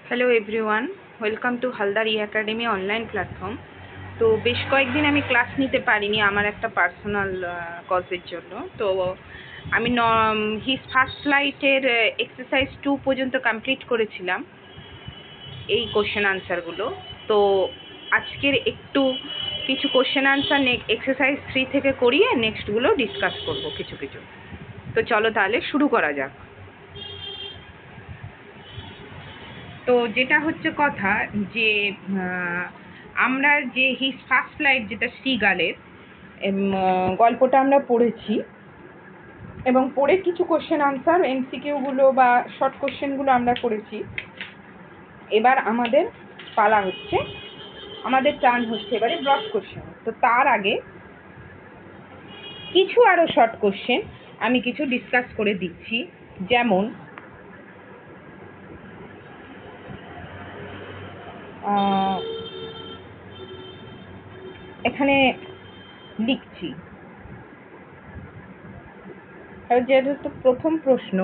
Hello everyone, welcome to Haldar academy online platform. তো বেশ কয়েকদিন আমি ক্লাস নিতে পারিনি আমার একটা পার্সোনাল কজের জন্য। তো আমি হিজ ফার্স্ট ফ্লাইটের এক্সারসাইজ 2 পর্যন্ত কমপ্লিট করেছিলাম এই কোশ্চেন আনসারগুলো। তো আজকের একটু কিছু কোশ্চেন আনসার এক্সারসাইজ 3 থেকে করিয়ে নেক্সটগুলো ডিসকাস করব কিছু কিছু। তো চলো তাহলে শুরু করা যাক। তো যেটা হচ্ছে কথা যে আমরা যে হিজ ফার্স্ট ফ্লাইট যেটা সিগালের গল্পটা আমরা পড়েছি এবং পড়ে কিছু কোশ্চেন আনসার এমসিকিউগুলো বা শর্ট কোশ্চেনগুলো আমরা করেছি। এবার আমাদের পালা হচ্ছে, আমাদের টার্ন হচ্ছে এবারে ব্রড কোশ্চেন। তো তার আগে কিছু আরও শর্ট কোশ্চেন আমি কিছু ডিসকাস করে দিচ্ছি। যেমন এখানে লিখছি, যেহেতু প্রথম প্রশ্ন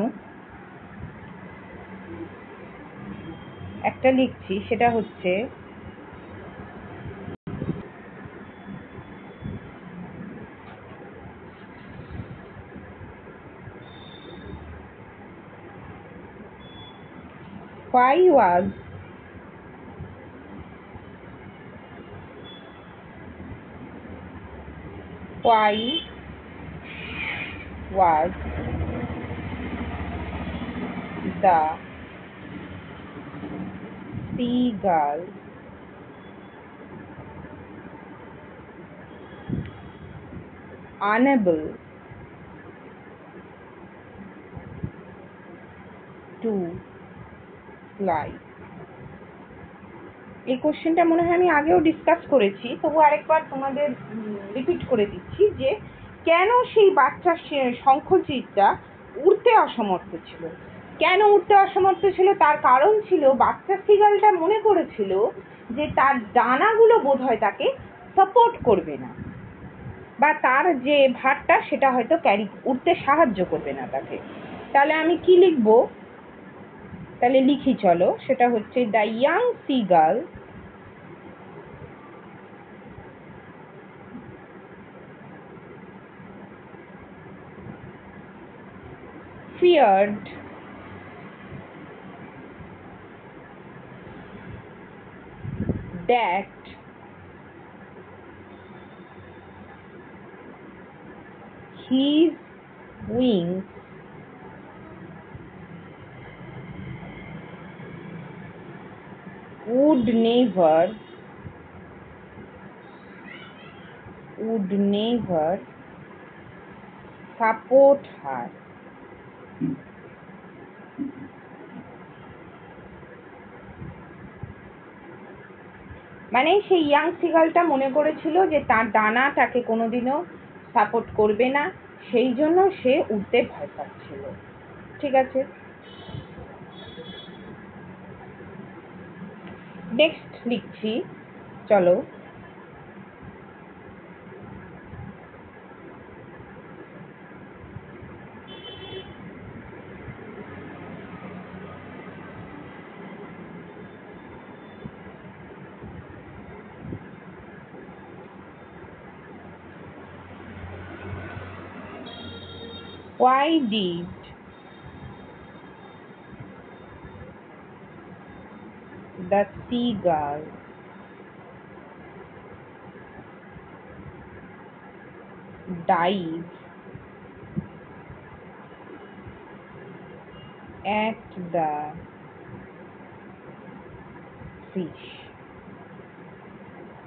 একটা লিখছি, সেটা হচ্ছে why was the seagull unable to fly? এই কোশ্চেনটা মনে হয় আমি আগেও ডিসকাস করেছি, তবু আরেকবার তোমাদের রিপিট করে দিচ্ছি যে কেন সেই বাচ্চা শঙ্খচিলটা উড়তে অসমর্থ ছিল। কেন উড়তে অসমর্থ ছিল তার কারণ ছিল বাচ্চা সিগালটা মনে করেছিল যে তার ডানাগুলো বোধহয় তাকে সাপোর্ট করবে না, বা তার যে ভারটা সেটা হয়তো উড়তে সাহায্য করবে না তাকে। তাহলে আমি কি লিখবো? তাহলে লিখি চলো, সেটা হচ্ছে the young seagull feared that his wings would never support her. মানে সেই ইয়াং সিগালটা মনে করেছিল যে তার ডানা তাকে কোনোদিনও সাপোর্ট করবে না, সেই জন্য সে উঠতে ভয় পাচ্ছিল। ঠিক আছে, নেক্সট লিখছি চলো। Why did the seagull dive at the fish?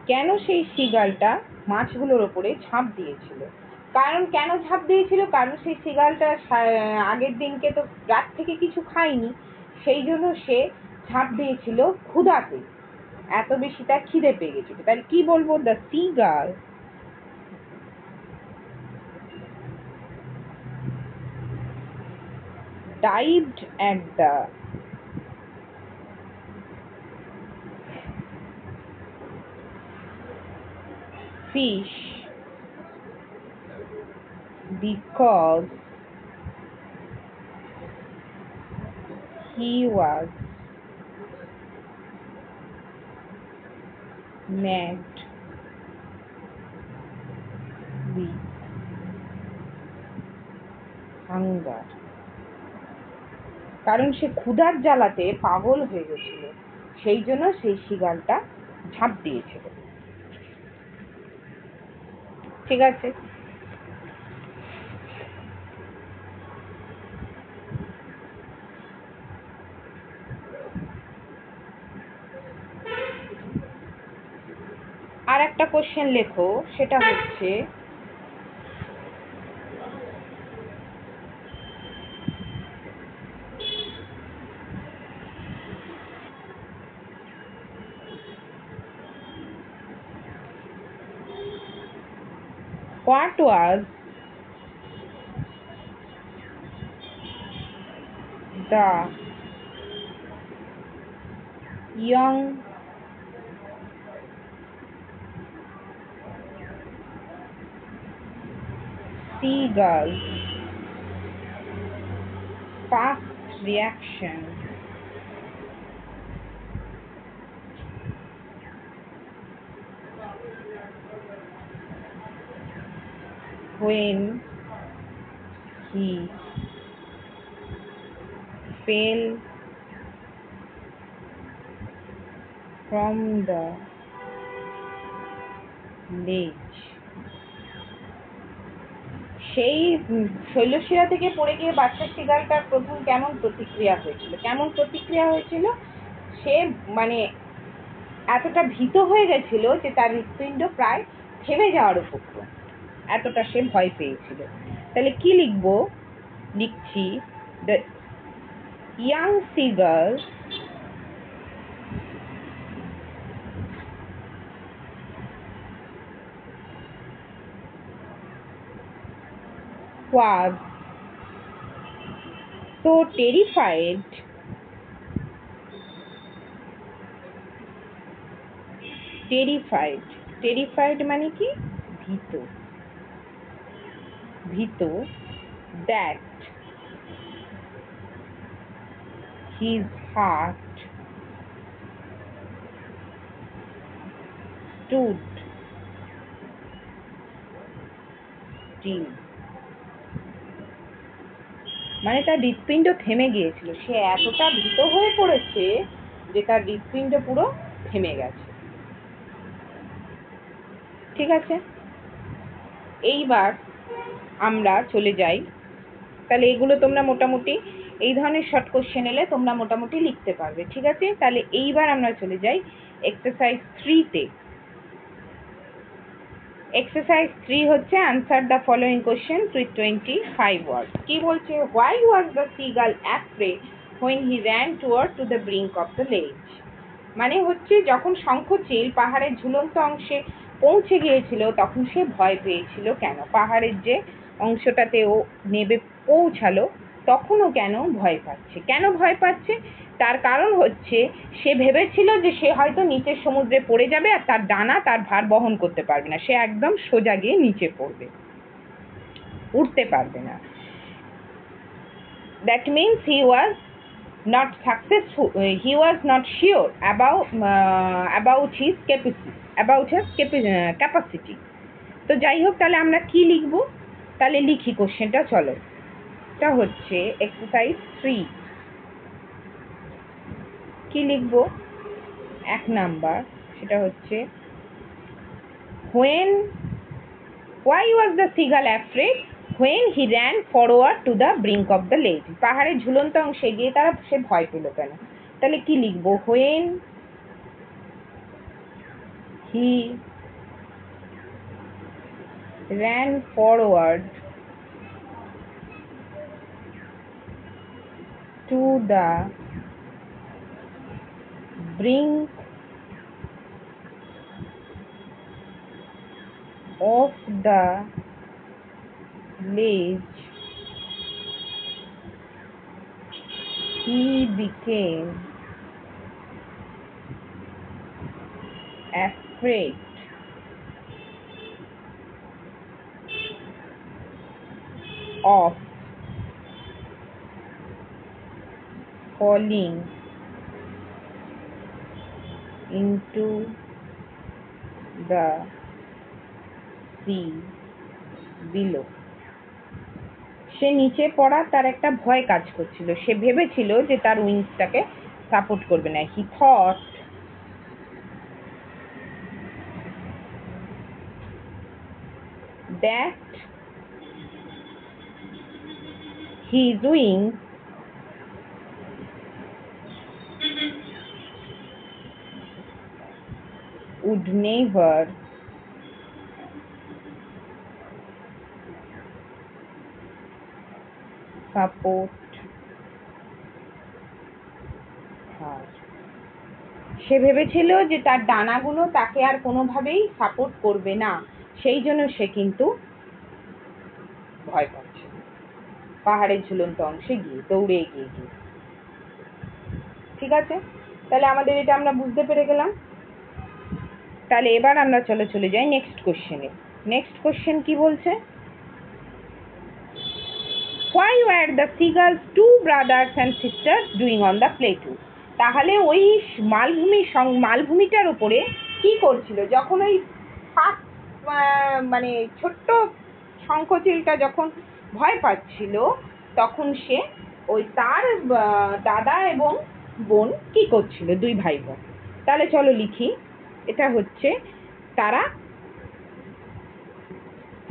কেন সেই সিগালটা মাছগুলোর ওপরে ঝাঁপ দিয়েছিল? কারণ কেন ঝাঁপ দিয়েছিল? কারণ সেই সিগালটা আগের দিনকে তো রাত থেকে কিছু খায়নি, সেই জন্য সে ঝাঁপ দিয়েছিল ক্ষুধাতে, এত বেশি তার খিদে পেয়ে গেছিল। তাহলে কি বলবো? The seagull dived at the fish because he was mad with hunger, কারণ সে ক্ষুধার জ্বালাতে পাগল হয়ে গেছিল, সেই জন্য সেই সিগালটা ঝাঁপ দিয়েছিল। ঠিক আছে? আর একটা কোশ্চেন লেখো, সেটা হচ্ছে what was the young seagull's first reaction when he fell from the ledge? সেই শৈলশিরা থেকে পড়ে গিয়ে বাচ্চা সিগালটার প্রথম কেমন প্রতিক্রিয়া হয়েছিল? সে মানে এতটা ভীত হয়ে গেছিল যে তার হৃৎপিণ্ড প্রায় থেমে যাওয়ার উপক্রম, এতটা সে ভয় পেয়েছিল। তাহলে কি লিখবো? লিখছি, the young seagull was so terrified মানে কি? ভীত that his heart stood still, মানে তার হৃৎপিণ্ড থেমে গিয়েছিল। সে এতটা ভীত হয়ে পড়েছে যে তার হৃৎপিণ্ড পুরো থেমে গেছে। ঠিক আছে? এইবার আমরা চলে যাই। তাহলে এগুলো তোমরা মোটামুটি এই ধরনের শর্ট কোশ্চেন এলে তোমরা মোটামুটি লিখতে পারবে। ঠিক আছে? তাহলে এইবার আমরা চলে যাই এক্সারসাইজ 3-তে। এক্সারসাইজ 3 হচ্ছে answer the following question with 25 word. কি বলছে? Why was the seagull afraid when he ran toward to the brink of the ledge? মানে হচ্ছে যখন শঙ্খচিল পাহাড়ের ঝুলন্ত অংশে পৌঁছে গিয়েছিল তখন সে ভয় পেয়েছিল কেন? পাহাড়ের যে অংশটাতে ও নেবে পৌঁছালো তখনও কেন ভয় পাচ্ছে? কেন ভয় পাচ্ছে? তার কারণ হচ্ছে সে ভেবেছিল যে সে হয়তো নিচের সমুদ্রে পড়ে যাবে আর তার ডানা তার ভার বহন করতে পারবে না, সে একদম সোজা গিয়ে নিচে পড়বে, উঠতে পারবে না। That means he was not successful, he was not sure about his capacity. তো যাই হোক, তাহলে আমরা কি লিখবো? তাহলে লিখি কোশ্চেনটা, চলো। এটা হচ্ছে এক্সারসাইজ 3। কি লিখবো? 1 নাম্বার, সেটা হচ্ছে why was the seagull afraid when he ran forward to the brink of the ledge? পাহাড়ের ঝুলন্ত অংশে গিয়ে সে ভয় পেল কেন? তাহলে কি লিখবো? when he ran forward to the brink of the ledge, he became afraid of falling into the sea below. সে নিচে পড়া তার একটা ভয় কাজ করছিল, সে ভেবেছিল যে তার উইংসটাকে সাপোর্ট করবে না। He thought that his wings would never support her. সে ভেবেছিল যে তার ডানাগুলো তাকে আর কোনোভাবেই সাপোর্ট করবে না, সেই জন্য সে কিন্তু ভয় পাচ্ছে পাহাড়ের ঝুলন্ত অংশে গিয়ে দৌড়ে এগিয়ে গিয়ে। ঠিক আছে, তাহলে আমাদের এটা আমরা বুঝতে পেরে গেলাম। তাহলে এবার আমরা চলে যাই নেক্সট কোশ্চেনে। নেক্সট কোশ্চেন কি বলছে? Why were the seagulls two brothers and sisters doing on the plateau? তাহলে ওই মালভূমিটার উপরে কি করছিল যখন ওই মানে ছোট্ট শঙ্খচিলটা যখন ভয় পাচ্ছিল, তখন সে ওই তার দাদা এবং বোন কি করছিল, দুই ভাই বোন। তাহলে চলো লিখি। এটা হচ্ছে তারা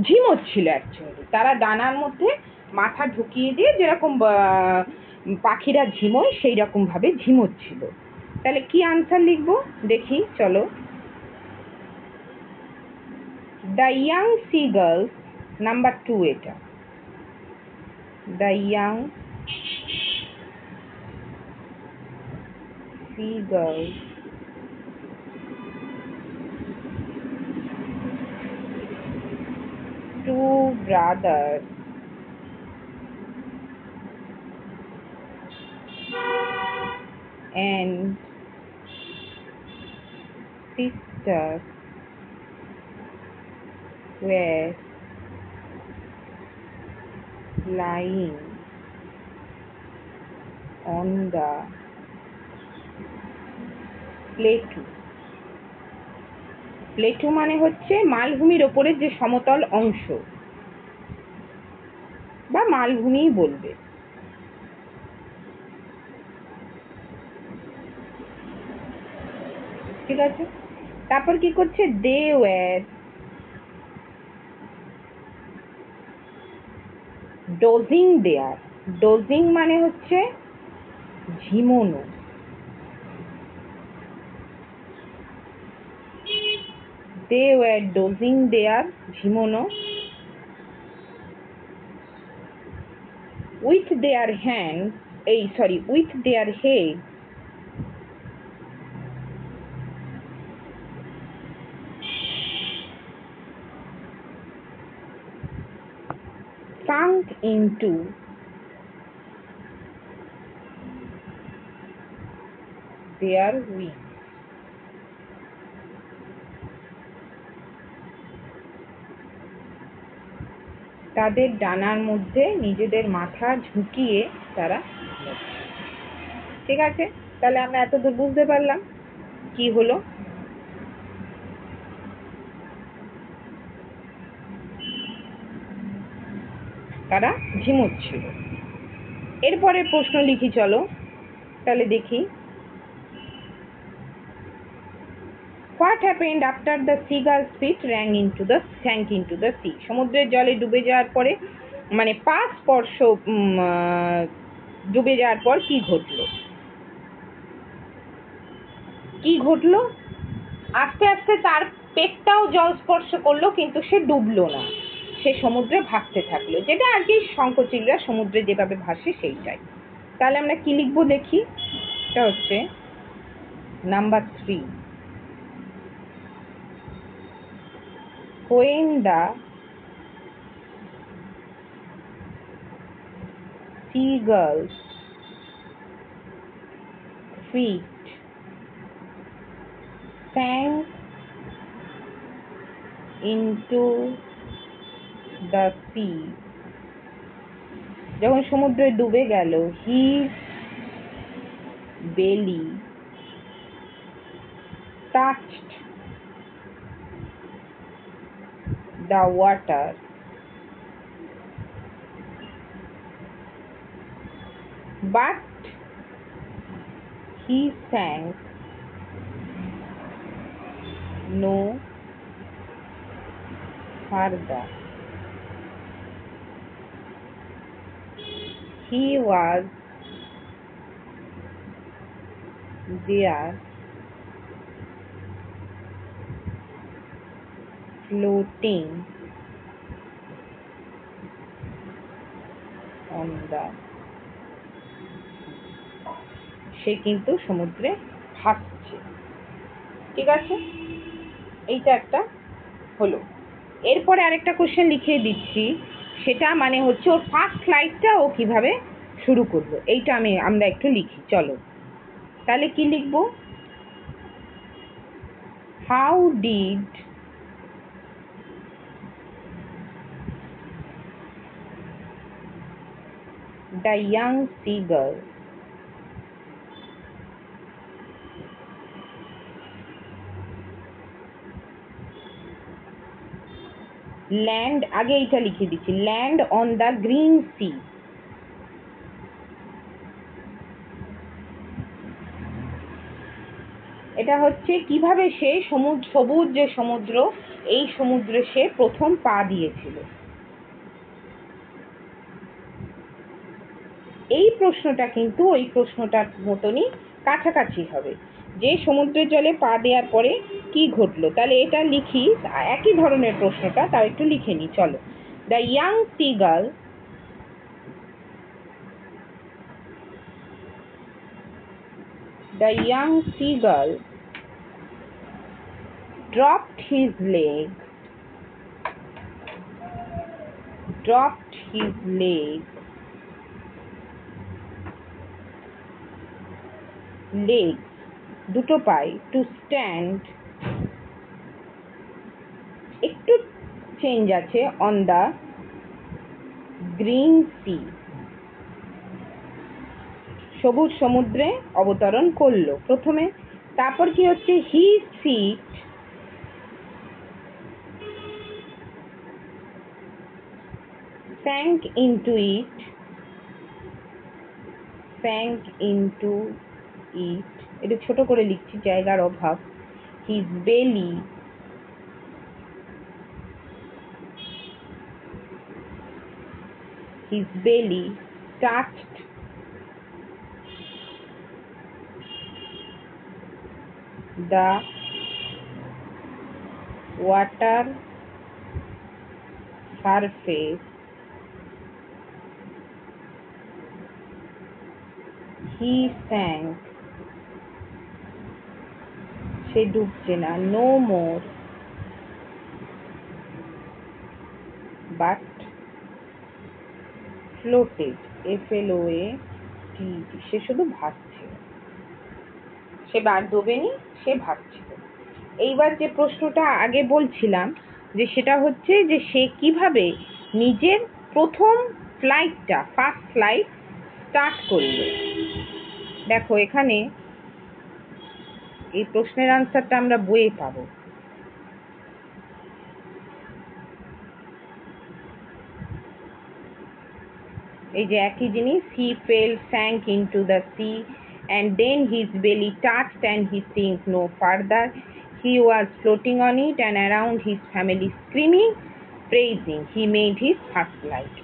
ঝিমোচ্ছিল অ্যাকচুয়ালি, তারা ডানার মধ্যে মাথা ঢুকিয়ে দিয়ে যেরকম পাখিরা ঝিমোয় সেই রকম ভাবে ঝিমোচ্ছিল। তাহলে কি আনসার লিখবো দেখি, চলো। দ্য ইয়াং সিগার্লস, নাম্বার 2 এটা। The young seagulls two brothers and sisters were lying on the plateau. Plateau মানে হচ্ছে মালভূমির ওপরের যে সমতল অংশ, বা মালভূমিই বলবে। ঠিক আছে, তারপর কি করছে? They were dozing there. Dozing মানে হচ্ছে ঝিমোনো। They were dozing there, ঝিমোনো, with their hands, with their head sunk into their wings. তাদের ডানার মধ্যে নিজেদের মাথা ঝুঁকিয়ে তারা। ঠিক আছে, তাহলে আমরা এতদূর বুঝতে পারলাম কি হলো। তারা ঝিমোচ্ছিল। এরপরে প্রশ্ন লিখি, চলো তাহলে দেখি। What happened after the seagull's feet sank into the sea? সমুদ্রের জলে ডুবে যাওয়ার পরে, মানে পা স্পর্শ ডুবে যাওয়ার পর কি ঘটলো? কি ঘটলো? আস্তে আস্তে তার পেটটাও জল স্পর্শ করলো, কিন্তু সে ডুবলো না, সে সমুদ্রে ভাসতে থাকলো, যেটা আর কি শঙ্খচিলরা সমুদ্রে যেভাবে ভাসে সেইটাই। তাহলে আমরা কি লিখবো দেখি। এটা হচ্ছে number 3। When the seagulls' feet sank into the sea, যখন সমুদ্রে ডুবে গেল, his belly touched the water, but he sank no further. He was there floating on the sea. সে কিন্তু সমুদ্রে ভাসছে। ঠিক আছে, এইটা একটা হলো। এরপরে আরেকটা কোশ্চেন লিখে দিচ্ছি, সেটা মানে হচ্ছে ওর ফার্স্ট ফ্লাইটটা ও কিভাবে শুরু করলো, এইটা আমরা একটু লিখি। চলো তাহলে কি লিখবো? How did the young seagull land, আগে এইটা লিখে দিচ্ছি, land on the green sea. এটা হচ্ছে কিভাবে সে সবুজ যে সমুদ্র, এই সমুদ্রে সে প্রথম পা দিয়েছিল। এই প্রশ্নটা কিন্তু ওই প্রশ্নটার মতনই কাছাকাছি হবে, যে সমুদ্রের জলে পা দেওয়ার পরে কি ঘটলো। তাহলে এটা লিখি, একই ধরনের প্রশ্নটা, তাও একটু লিখে নি। চলো, the young seagull dropped his leg legs দুটো পায়ে to stand, একটু চেঞ্জ আছে, on the green sea, সবুজ সমুদ্রে অবতরণ করলো প্রথমে। তারপর কি হচ্ছে, his feet sank into it, এটা ছোট করে লিখছি, জায়গার অভাব। his belly touched the water surface, he sank, সে ডুবছে না, no more but floated, floated, সে শুধু ভাসছিল, সে ডোবেনি, সে ভাসছিল। এইবার যে প্রশ্নটা আগে বলছিলাম, যে সেটা হচ্ছে যে সে কিভাবে নিজের প্রথম ফ্লাইটটা, ফার্স্ট ফ্লাইট স্টার্ট করলো। দেখো এখানে এই প্রশ্নের আনসারটা আমরা বইয়ে পাবো। এই যে একই জিনিস, he fell, sank into the sea and then his belly touched and he sank no further. He was floating on it and around his family screaming, praising. He made his first flight.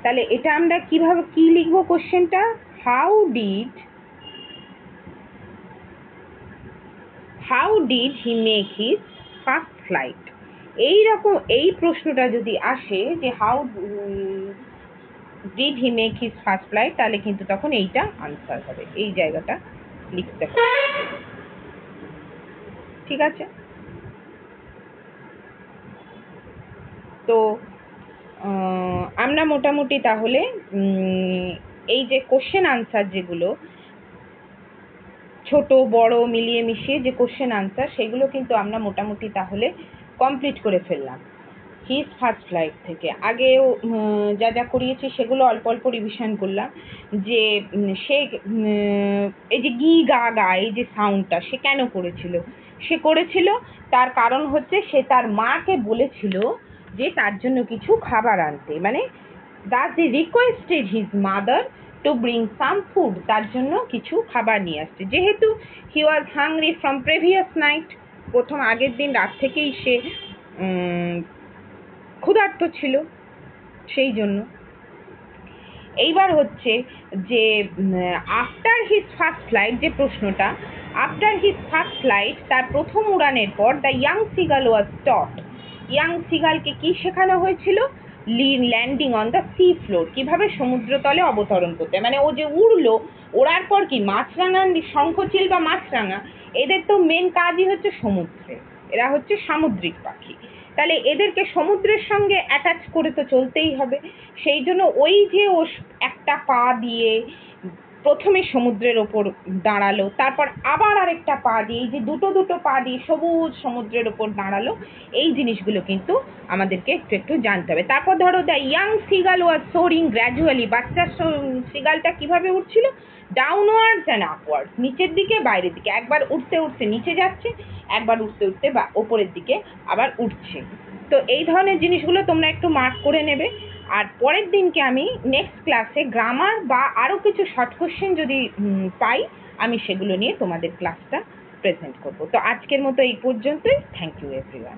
তাহলে এটা আমরা কিভাবে কি লিখবো কোশ্চেনটা? How did he make his first flight? এইরকম এই প্রশ্নটা যদি আসে যে how did he make his first flight, তাহলে কিন্তু তখন এইটা আনসার হবে, এই জায়গাটা লিখতে হবে। ঠিক আছে, তো আমরা মোটামুটি তাহলে এই যে কোশ্চেন আনসার যেগুলো ছোট বড় মিলিয়ে মিশিয়ে যে কোশ্চেন আনসার, সেগুলো কিন্তু আমরা মোটামুটি তাহলে কমপ্লিট করে ফেললাম হিজ ফার্স্ট ফ্লাইট থেকে। আগেও যা যা করিয়েছি সেগুলো অল্প অল্প রিভিশন করলাম, যে সে এই যে গি গা গা এই যে সাউন্ডটা সে কেন করেছিল, তার কারণ হচ্ছে সে তার মাকে বলেছিল যে তার জন্য কিছু খাবার আনতে, মানে thus he requested his mother to bring some food, তার জন্য কিছু খাবার নিয়ে আসছে, যেহেতু he was hungry from previous night, প্রথম আগের দিন রাত থেকেই সে ক্ষুধার্ত ছিল, সেই জন্য। এইবার হচ্ছে যে আফটার হিজ ফার্স্ট ফ্লাইট, যে প্রশ্নটা, আফটার হিজ ফার্স্ট ফ্লাইট, তার প্রথম উড়ানের পর the young seagull was taught, young সিগালকে কি শেখানো হয়েছিল? Landing on the sea floor, কিভাবে সমুদ্রতলে অবতরণ করতে, মানে ও যে উড়লো, ওড়ার পর কি মাছরাঙা, শঙ্খচিল বা মাছরাঙা, এদের তো মেন কাজই হচ্ছে সমুদ্রে, এরা হচ্ছে সামুদ্রিক পাখি, তাহলে এদেরকে সমুদ্রের সঙ্গে অ্যাটাচ করে তো চলতেই হবে। সেই জন্য ওই যে ও একটা পা দিয়ে প্রথমে সমুদ্রের ওপর দাঁড়ালো, তারপর আবার আরেকটা পা দিয়ে, এই যে দুটো দুটো পা দিয়ে সবুজ সমুদ্রের ওপর দাঁড়ালো, এই জিনিসগুলো কিন্তু আমাদেরকে একটু একটু জানতে হবে। তারপর ধরো the young seagull was shoring gradually, বাচ্চা সিগালটা কিভাবে উঠছিল? ডাউনওয়ার্ডস অ্যান্ড আপওয়ার্ডস, নিচের দিকে বাইরের দিকে, একবার উঠতে উঠতে নিচে যাচ্ছে, একবার উঠতে উঠতে বা ওপরের দিকে আবার উঠছে। তো এই ধরনের জিনিসগুলো তোমরা একটু মার্ক করে নেবে। আর পরের দিনকে আমি নেক্সট ক্লাসে গ্রামার বা আরও কিছু শর্ট কোশ্চেন যদি পাই, আমি সেগুলো নিয়ে তোমাদের ক্লাসটা প্রেজেন্ট করব। তো আজকের মতো এই পর্যন্তই। Thank you everyone.